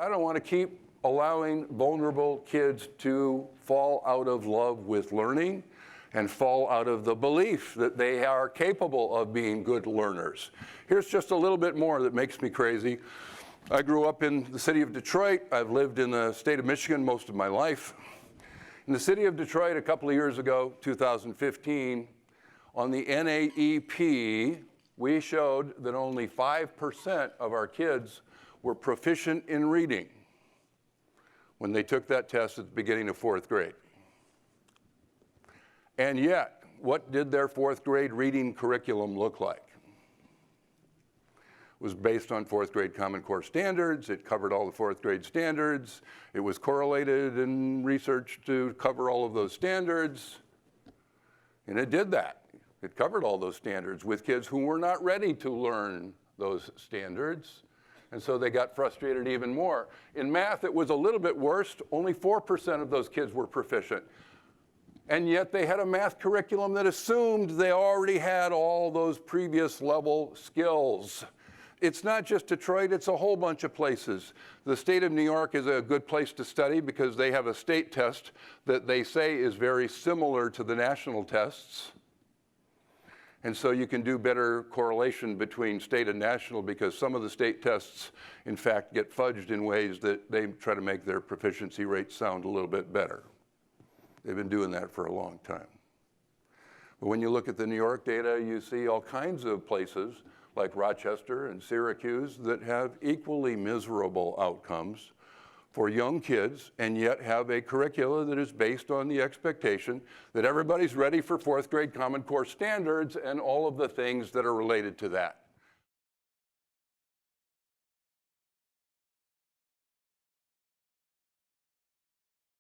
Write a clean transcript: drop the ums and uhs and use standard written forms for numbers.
I don't want to keep allowing vulnerable kids to fall out of love with learning and fall out of the belief that they are capable of being good learners. Here's just a little bit more that makes me crazy. I grew up in the city of Detroit. I've lived in the state of Michigan most of my life. In the city of Detroit, a couple of years ago, 2015, on the NAEP, we showed that only 5% of our kids were proficient in reading when they took that test at the beginning of 4th grade. And yet, what did their 4th grade reading curriculum look like? It was based on 4th grade Common Core standards. It covered all the 4th grade standards. It was correlated and researched to cover all of those standards. And it did that. It covered all those standards with kids who were not ready to learn those standards. And so they got frustrated even more. In math, it was a little bit worse. Only 4% of those kids were proficient. And yet they had a math curriculum that assumed they already had all those previous level skills. It's not just Detroit, it's a whole bunch of places. The state of New York is a good place to study because they have a state test that they say is very similar to the national tests. And so you can do better correlation between state and national because some of the state tests, in fact, get fudged in ways that they try to make their proficiency rates sound a little bit better. They've been doing that for a long time. But when you look at the New York data, you see all kinds of places like Rochester and Syracuse that have equally miserable outcomes for young kids and yet have a curricula that is based on the expectation that everybody's ready for 4th grade Common Core standards and all of the things that are related to that.